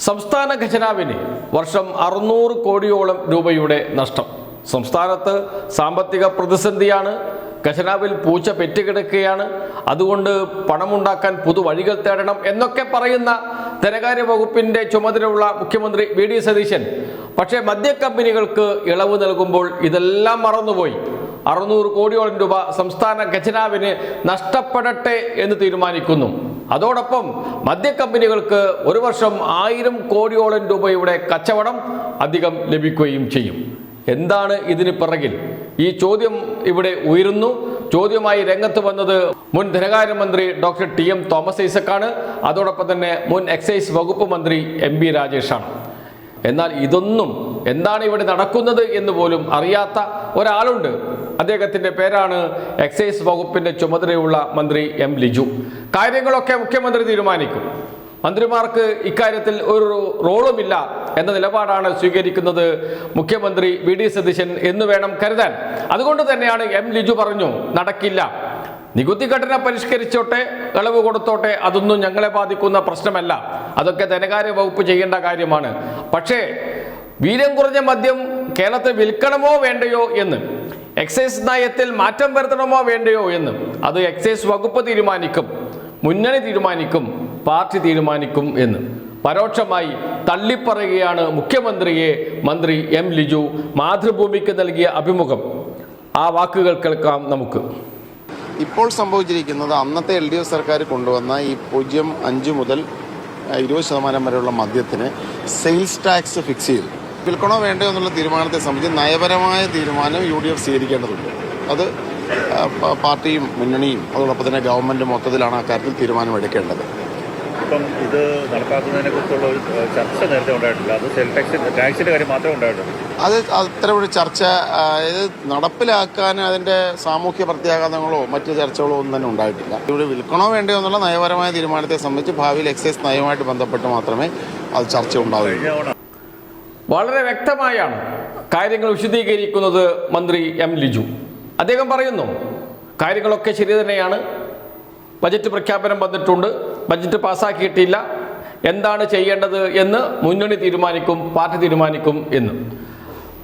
സംസ്ഥാന ഖജനാവിന് വർഷം 600 കോടിയോളം രൂപയുടെ നഷ്ടം. സംസ്ഥാനത്ത് സാമ്പത്തിക പ്രതിസന്ധിയാണ്. ഖജനാവിൽ പൂച്ച പെറ്റുകിടക്കുകയാണ്. അതുകൊണ്ട് പണമുണ്ടാക്കാൻ പുതുവഴികൾ തേടണം എന്നൊക്കെ പറയുന്ന ധനകാര്യ വകുപ്പിന്റെ ചുമതലയുള്ള മുഖ്യമന്ത്രി വി.ഡി. സതീശൻ പക്ഷേ മദ്യക്കമ്പനികൾക്ക് ഇളവ് നൽകുമ്പോൾ ഇതെല്ലാം മറന്നുപോയി. 600 കോടിയോളം രൂപ സംസ്ഥാന ഖജനാവിന് നഷ്ടപ്പെടട്ടെ എന്ന് തീരുമാനിക്കുന്നു. അതോടൊപ്പം മദ്യക്കമ്പനികൾക്ക് ഒരു വർഷം 1000 കോടിയോളം രൂപയുടെ കച്ചവടം അധികം ലഭിക്കുകയും ചെയ്യും. എന്താണ് ഇതിന് പിറകിൽ? ഈ ചോദ്യം ഇവിടെ ഉയരുന്നു. ചോദ്യമായി രംഗത്ത് വന്നത് മുൻ ധനകാര്യമന്ത്രി ഡോക്ടർ ടി.എം. തോമസ് ഐസക്കാണ്. അതോടൊപ്പം തന്നെ മുൻ എക്സൈസ് വകുപ്പ് മന്ത്രി എം.ബി. രാജേഷാണ്. എന്നാൽ ഇതൊന്നും എന്താണ് ഇവിടെ നടക്കുന്നത് എന്ന് പോലും അറിയാത്ത ഒരാളുണ്ട്. അദ്ദേഹത്തിന്റെ പേരാണ് എക്സൈസ് വകുപ്പിന്റെ ചുമതലയുള്ള മന്ത്രി എം. ലിജു. കാര്യങ്ങളൊക്കെ മുഖ്യമന്ത്രി തീരുമാനിക്കും. മന്ത്രിമാർക്ക് ഇക്കാര്യത്തിൽ ഒരു റോളുമില്ല എന്ന നിലപാടാണ് സ്വീകരിക്കുന്നത് മുഖ്യമന്ത്രി വി.ഡി. സതീശൻ എന്ന് വേണം കരുതാൻ. അതുകൊണ്ട് തന്നെയാണ് എം. ലിജു പറഞ്ഞു, നടക്കില്ല, നികുതി ഘടന പരിഷ്കരിച്ചോട്ടെ, ഇളവ് കൊടുത്തോട്ടെ, അതൊന്നും ഞങ്ങളെ ബാധിക്കുന്ന പ്രശ്നമല്ല, അതൊക്കെ ധനകാര്യ വകുപ്പ് ചെയ്യേണ്ട കാര്യമാണ്. പക്ഷേ വീര്യം കുറഞ്ഞ മദ്യം കേരളത്തിൽ വിൽക്കണമോ വേണ്ടയോ എന്ന്, എക്സൈസ് നയത്തിൽ മാറ്റം വരുത്തണമോ വേണ്ടയോ എന്ന് അത് എക്സൈസ് വകുപ്പ് തീരുമാനിക്കും, മുന്നണി തീരുമാനിക്കും, പാർട്ടി തീരുമാനിക്കും എന്ന് പരോക്ഷമായി തള്ളിപ്പറയുകയാണ് മുഖ്യമന്ത്രിയെ മന്ത്രി എം. ലിജു. മാതൃഭൂമിക്ക് നൽകിയ അഭിമുഖം, ആ വാക്കുകൾ കേൾക്കാം നമുക്ക്. ഇപ്പോൾ സംഭവിച്ചിരിക്കുന്നത് അന്നത്തെ LDF സർക്കാർ കൊണ്ടുവന്ന ഈ 0.5 മുതൽ 20% വരെയുള്ള മദ്യത്തിന് സെയിൽസ് ടാക്സ് ഫിക്സ് ചെയ്തു. വിൽക്കണോ വേണ്ടോ എന്നുള്ള തീരുമാനത്തെ സംബന്ധിച്ച് നയപരമായ തീരുമാനം UDF സ്വീകരിക്കേണ്ടതുണ്ട്. അത് പാർട്ടിയും മുന്നണിയും അതോടൊപ്പം തന്നെ ഗവൺമെൻറ് മൊത്തത്തിലാണ് അക്കാര്യത്തിൽ തീരുമാനമെടുക്കേണ്ടത്. ഇപ്പം ഇത് നടപ്പാക്കുന്നതിനെ കുറിച്ചുള്ള ഒരു ചർച്ച നേരത്തെ ഉണ്ടായിട്ടില്ല. അത് സെയിൽ ടാക്സിൻ്റെ കാര്യം മാത്രമേ ഉണ്ടായിട്ടുള്ളൂ. അത് അത്തരം ഒരു ചർച്ച ഇത് നടപ്പിലാക്കാൻ അതിൻ്റെ സാമൂഹ്യ പ്രത്യാഘാതങ്ങളോ മറ്റു ചർച്ചകളോ ഒന്നും തന്നെ ഉണ്ടായിട്ടില്ല. ഇവിടെ വിൽക്കണോ വേണ്ടയോ എന്നുള്ള നയപരമായ തീരുമാനത്തെ സംബന്ധിച്ച് ഭാവിയിൽ എക്സൈസ് നയവുമായിട്ട് ബന്ധപ്പെട്ട് മാത്രമേ അത് ചർച്ച ഉണ്ടാവുകയുള്ളൂ. വളരെ വ്യക്തമായാണ് കാര്യങ്ങൾ വിശദീകരിക്കുന്നത് മന്ത്രി എം. ലിജു. അദ്ദേഹം പറയുന്നു, കാര്യങ്ങളൊക്കെ ശരി തന്നെയാണ്, ബജറ്റ് പ്രഖ്യാപനം വന്നിട്ടുണ്ട്, ബജറ്റ് പാസ്സാക്കിയിട്ടില്ല, എന്താണ് ചെയ്യേണ്ടത് എന്ന് മുന്നണി തീരുമാനിക്കും, പാർട്ടി തീരുമാനിക്കും എന്ന്.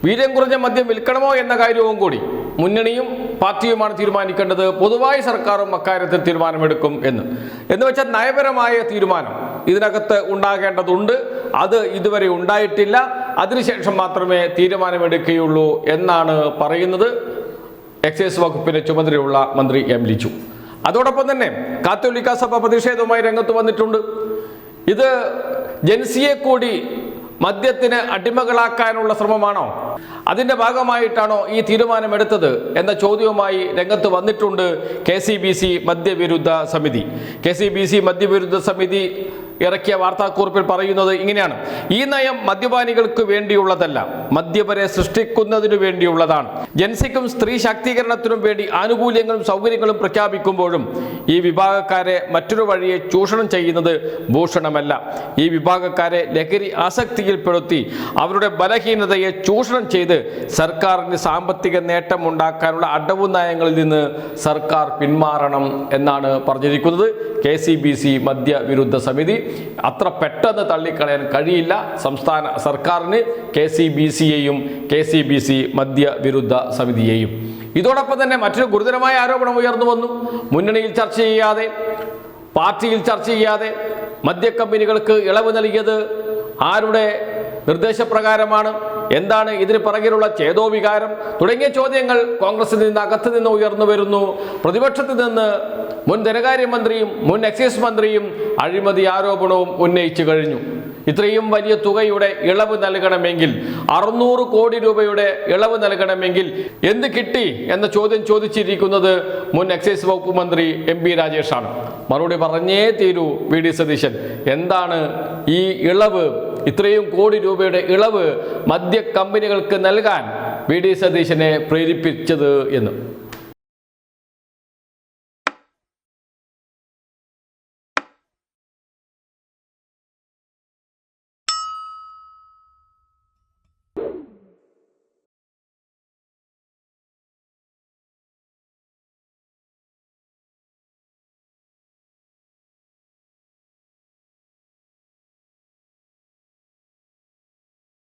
വീര്യം കുറഞ്ഞ മദ്യം വിൽക്കണമോ എന്ന കാര്യവും കൂടി മുന്നണിയും പാർട്ടിയുമാണ് തീരുമാനിക്കേണ്ടത്, പൊതുവായി സർക്കാരും അക്കാര്യത്തിൽ തീരുമാനമെടുക്കും എന്ന് വെച്ചാൽ നയപരമായ തീരുമാനം ഇതിനകത്ത് ഉണ്ടാകേണ്ടതുണ്ട്. അത് ഇതുവരെ ഉണ്ടായിട്ടില്ല. അതിനുശേഷം മാത്രമേ തീരുമാനമെടുക്കുകയുള്ളൂ എന്നാണ് പറയുന്നത് എക്സൈസ് വകുപ്പിന്റെ ചുമതലയുള്ള മന്ത്രി എം. ലിജു. അതോടൊപ്പം തന്നെ കാത്തോലിക്ക സഭ പ്രതിഷേധവുമായി രംഗത്ത് വന്നിട്ടുണ്ട്. ഇത് ജൻസിയെ കൂടി മദ്യത്തിന് അടിമകളാക്കാനുള്ള ശ്രമമാണോ, അതിന്റെ ഭാഗമായിട്ടാണോ ഈ തീരുമാനമെടുത്തത് എന്ന ചോദ്യവുമായി രംഗത്ത് വന്നിട്ടുണ്ട് KCBC മദ്യവിരുദ്ധ സമിതി. KCBC മദ്യവിരുദ്ധ സമിതി ഇറക്കിയ വാർത്താക്കുറിപ്പിൽ പറയുന്നത് ഇങ്ങനെയാണ്: ഈ നയം മദ്യപാനികൾക്ക് വേണ്ടിയുള്ളതല്ല, മദ്യപരെ സൃഷ്ടിക്കുന്നതിനു വേണ്ടിയുള്ളതാണ്. ജൻസിക്കും സ്ത്രീ ശാക്തീകരണത്തിനും വേണ്ടി ആനുകൂല്യങ്ങളും സൗകര്യങ്ങളും പ്രഖ്യാപിക്കുമ്പോഴും ഈ വിഭാഗക്കാരെ മറ്റൊരു വഴിയെ ചൂഷണം ചെയ്യുന്നത് ഭൂഷണമല്ല. ഈ വിഭാഗക്കാരെ ലഹരി ആസക്തിയിൽപ്പെടുത്തി അവരുടെ ബലഹീനതയെ ചൂഷണം ചെയ്ത് സർക്കാരിന് സാമ്പത്തിക നേട്ടം ഉണ്ടാക്കാനുള്ള അടവു നയങ്ങളിൽ നിന്ന് സർക്കാർ പിന്മാറണം എന്നാണ് പറഞ്ഞിരിക്കുന്നത് KCBC മദ്യവിരുദ്ധ സമിതി. അത്ര പെട്ടെന്ന് തള്ളിക്കളയാൻ കഴിയില്ല സംസ്ഥാന സർക്കാരിന് KCBCയെയും KCBC മദ്യവിരുദ്ധ സമിതിയെയും. ഇതോടൊപ്പം തന്നെ മറ്റൊരു ഗുരുതരമായ ആരോപണം ഉയർന്നു വന്നു. മുന്നണിയിൽ ചർച്ച ചെയ്യാതെ, പാർട്ടിയിൽ ചർച്ച ചെയ്യാതെ മദ്യക്കമ്പനികൾക്ക് ഇളവ് നൽകിയത് ആരുടെ നിർദ്ദേശപ്രകാരമാണ്? എന്താണ് ഇതിന് പിറകിലുള്ള ചേതോവികാരം? തുടങ്ങിയ ചോദ്യങ്ങൾ കോൺഗ്രസിൽ നിന്ന് അകത്ത് നിന്ന് ഉയർന്നു വരുന്നു. പ്രതിപക്ഷത്ത് നിന്ന് മുൻ ധനകാര്യമന്ത്രിയും മുൻ എക്സൈസ് മന്ത്രിയും അഴിമതി ആരോപണവും ഉന്നയിച്ചു കഴിഞ്ഞു. ഇത്രയും വലിയ തുകയുടെ ഇളവ് നൽകണമെങ്കിൽ, 600 കോടി രൂപയുടെ ഇളവ് നൽകണമെങ്കിൽ എന്ത് കിട്ടി എന്ന ചോദ്യം ചോദിച്ചിരിക്കുന്നത് മുൻ എക്സൈസ് വകുപ്പ് മന്ത്രി എം.ബി. രാജേഷാണ്. മറുപടി പറഞ്ഞേ തീരൂ വി.ഡി. സതീശൻ. എന്താണ് ഈ ഇളവ്, ഇത്രയും കോടി രൂപയുടെ ഇളവ് മദ്യ കമ്പനികൾക്ക് നൽകാൻ വി.ഡി. സതീശനെ പ്രേരിപ്പിച്ചത് എന്ന്?